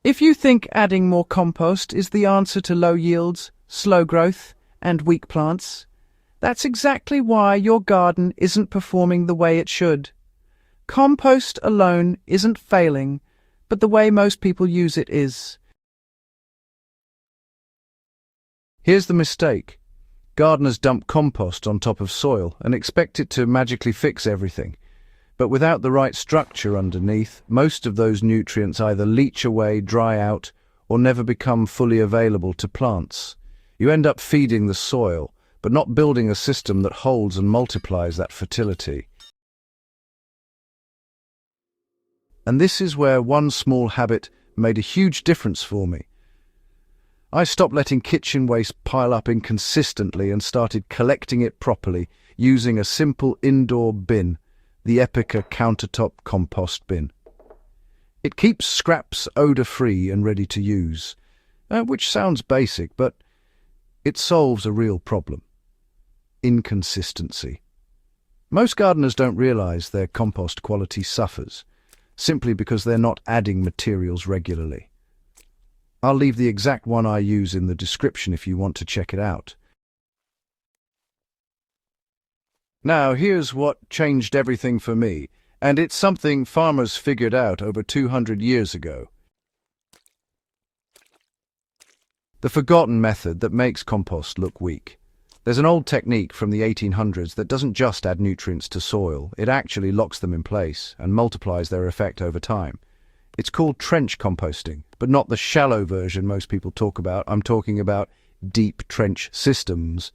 If you think adding more compost is the answer to low yields, slow growth, and weak plants, that's exactly why your garden isn't performing the way it should. Compost alone isn't failing, but the way most people use it is. Here's the mistake. Gardeners dump compost on top of soil and expect it to magically fix everything. But without the right structure underneath, most of those nutrients either leach away, dry out, or never become fully available to plants. You end up feeding the soil, but not building a system that holds and multiplies that fertility. And this is where one small habit made a huge difference for me. I stopped letting kitchen waste pile up inconsistently and started collecting it properly using a simple indoor bin, the Epica countertop compost bin. It keeps scraps odor-free and ready to use, which sounds basic, but it solves a real problem: inconsistency. Most gardeners don't realize their compost quality suffers, simply because they're not adding materials regularly. I'll leave the exact one I use in the description if you want to check it out. Now, here's what changed everything for me, and it's something farmers figured out over 200 years ago. The forgotten method that makes compost look weak. There's an old technique from the 1800s that doesn't just add nutrients to soil, it actually locks them in place and multiplies their effect over time. It's called trench composting, but not the shallow version most people talk about. I'm talking about deep trench systems.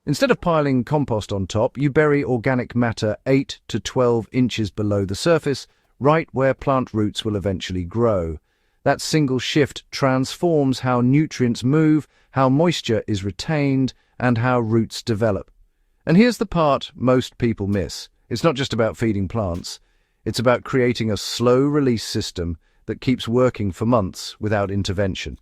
Instead of piling compost on top, you bury organic matter 8 to 12 inches below the surface, right where plant roots will eventually grow. That single shift transforms how nutrients move, how moisture is retained, and how roots develop. And here's the part most people miss. It's not just about feeding plants. It's about creating a slow-release system that keeps working for months without intervention.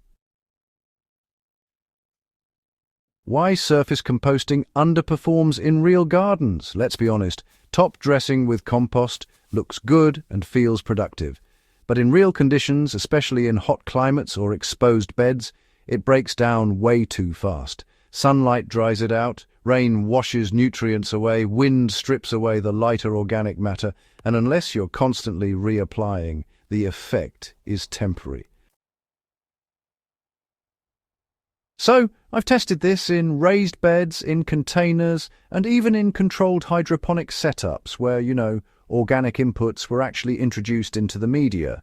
Why surface composting underperforms in real gardens? Let's be honest, top dressing with compost looks good and feels productive. But in real conditions, especially in hot climates or exposed beds, it breaks down way too fast. Sunlight dries it out, rain washes nutrients away, wind strips away the lighter organic matter, and unless you're constantly reapplying, the effect is temporary. So, I've tested this in raised beds, in containers, and even in controlled hydroponic setups where, organic inputs were actually introduced into the media.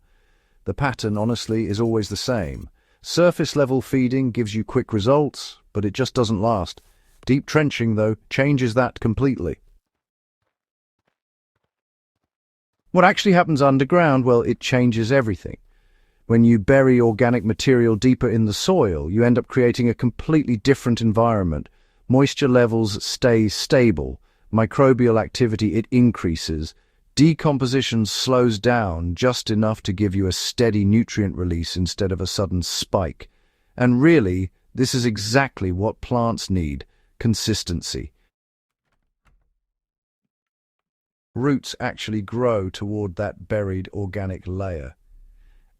The pattern, honestly, is always the same. Surface-level feeding gives you quick results, but it just doesn't last. Deep trenching, though, changes that completely. What actually happens underground? Well, it changes everything. When you bury organic material deeper in the soil, you end up creating a completely different environment. Moisture levels stay stable. Microbial activity, it increases. Decomposition slows down just enough to give you a steady nutrient release instead of a sudden spike. And really, this is exactly what plants need: consistency. Roots actually grow toward that buried organic layer.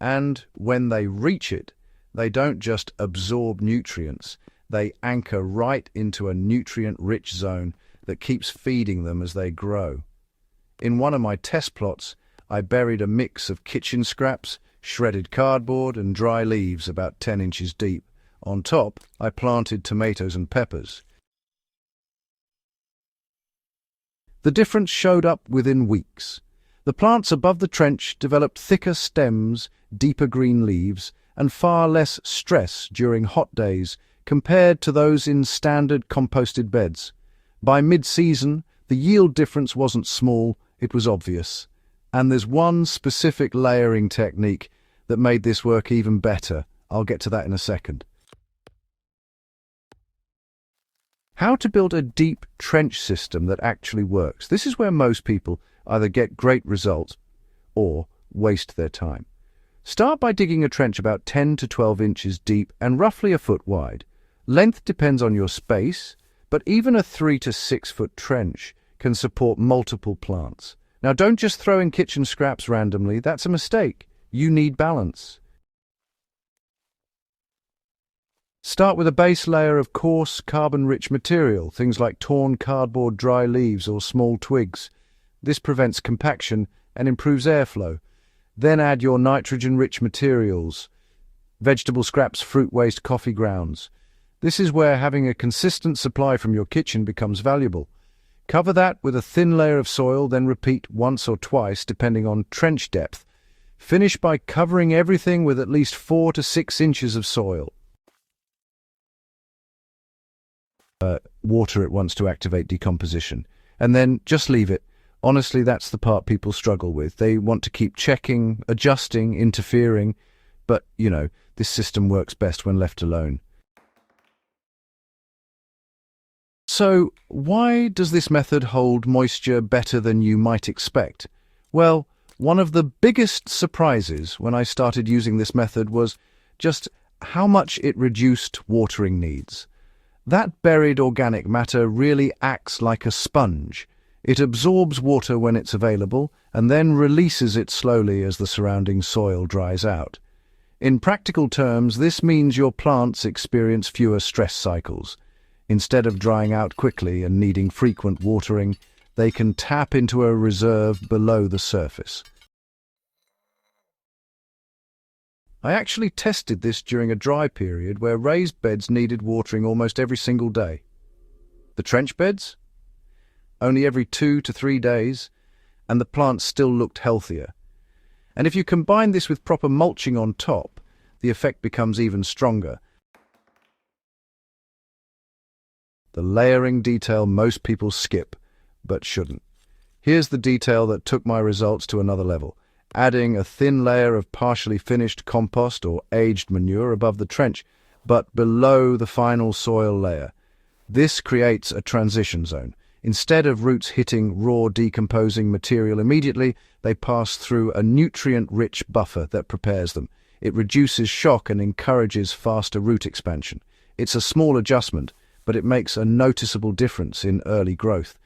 And when they reach it, they don't just absorb nutrients, they anchor right into a nutrient-rich zone that keeps feeding them as they grow. In one of my test plots, I buried a mix of kitchen scraps, shredded cardboard, and dry leaves about 10 inches deep. On top, I planted tomatoes and peppers. The difference showed up within weeks. The plants above the trench developed thicker stems, deeper green leaves, and far less stress during hot days compared to those in standard composted beds. By mid-season, the yield difference wasn't small, it was obvious. And there's one specific layering technique that made this work even better. I'll get to that in a second. How to build a deep trench system that actually works. This is where most people either get great results or waste their time. Start by digging a trench about 10 to 12 inches deep and roughly a foot wide. Length depends on your space, but even a 3 to 6 foot trench can support multiple plants. Now, don't just throw in kitchen scraps randomly. That's a mistake. You need balance. Start with a base layer of coarse, carbon-rich material, things like torn cardboard, dry leaves, or small twigs. This prevents compaction and improves airflow. Then add your nitrogen-rich materials, vegetable scraps, fruit waste, coffee grounds. This is where having a consistent supply from your kitchen becomes valuable. Cover that with a thin layer of soil, then repeat once or twice, depending on trench depth. Finish by covering everything with at least 4 to 6 inches of soil. Water it once to activate decomposition, and then just leave it. Honestly, that's the part people struggle with. They want to keep checking, adjusting, interfering, but, this system works best when left alone. So, why does this method hold moisture better than you might expect? Well, one of the biggest surprises when I started using this method was just how much it reduced watering needs. That buried organic matter really acts like a sponge. It absorbs water when it's available and then releases it slowly as the surrounding soil dries out. In practical terms, this means your plants experience fewer stress cycles. Instead of drying out quickly and needing frequent watering, they can tap into a reserve below the surface. I actually tested this during a dry period where raised beds needed watering almost every single day. The trench beds? Only every 2 to 3 days, and the plants still looked healthier. And if you combine this with proper mulching on top, the effect becomes even stronger. The layering detail most people skip, but shouldn't. Here's the detail that took my results to another level. Adding a thin layer of partially finished compost or aged manure above the trench, but below the final soil layer. This creates a transition zone. Instead of roots hitting raw decomposing material immediately, they pass through a nutrient-rich buffer that prepares them. It reduces shock and encourages faster root expansion. It's a small adjustment, but it makes a noticeable difference in early growth.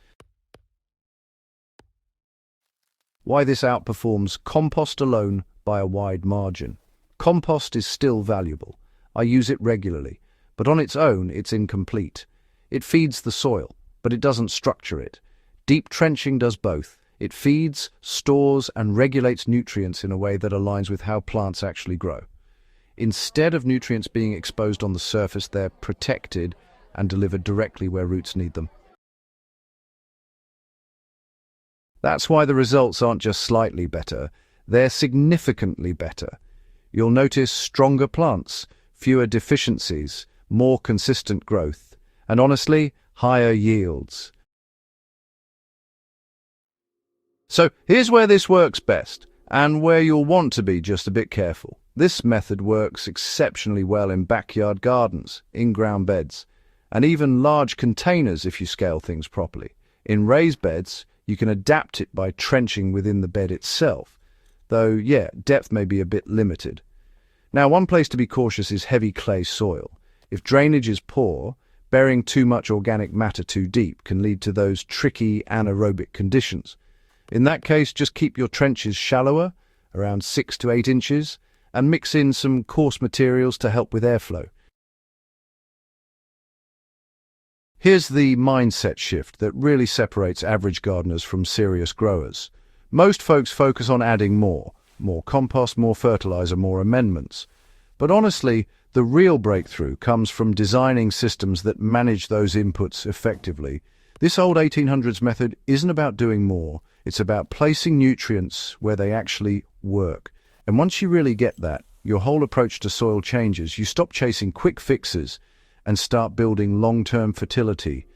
Why this outperforms compost alone by a wide margin. Compost is still valuable. I use it regularly, but on its own it's incomplete. It feeds the soil, but it doesn't structure it. Deep trenching does both. It feeds, stores, and regulates nutrients in a way that aligns with how plants actually grow. Instead of nutrients being exposed on the surface, they're protected and delivered directly where roots need them. That's why the results aren't just slightly better, they're significantly better. You'll notice stronger plants, fewer deficiencies, more consistent growth, and honestly, higher yields. So here's where this works best, and where you'll want to be just a bit careful. This method works exceptionally well in backyard gardens, in-ground beds, and even large containers if you scale things properly. In raised beds, you can adapt it by trenching within the bed itself, though, depth may be a bit limited. Now, one place to be cautious is heavy clay soil. If drainage is poor, burying too much organic matter too deep can lead to those tricky anaerobic conditions. In that case, just keep your trenches shallower, around 6 to 8 inches, and mix in some coarse materials to help with airflow. Here's the mindset shift that really separates average gardeners from serious growers. Most folks focus on adding more compost, more fertilizer, more amendments. But honestly, the real breakthrough comes from designing systems that manage those inputs effectively. This old 1800s method isn't about doing more, it's about placing nutrients where they actually work. And once you really get that, your whole approach to soil changes. You stop chasing quick fixes and start building long-term fertility.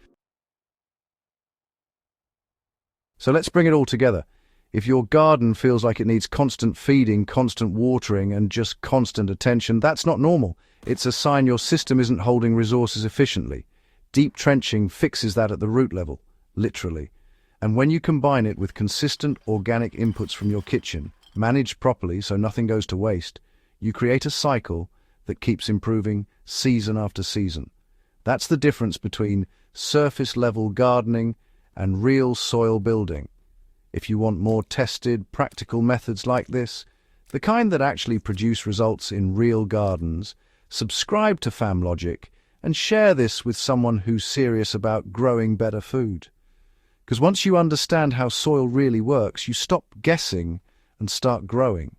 So let's bring it all together. If your garden feels like it needs constant feeding, constant watering, and just constant attention, that's not normal. It's a sign your system isn't holding resources efficiently. Deep trenching fixes that at the root level, literally. And when you combine it with consistent organic inputs from your kitchen, managed properly so nothing goes to waste, you create a cycle that keeps improving season after season. That's the difference between surface-level gardening and real soil building. If you want more tested, practical methods like this, the kind that actually produce results in real gardens, subscribe to FamLogic and share this with someone who's serious about growing better food. Because once you understand how soil really works, you stop guessing and start growing.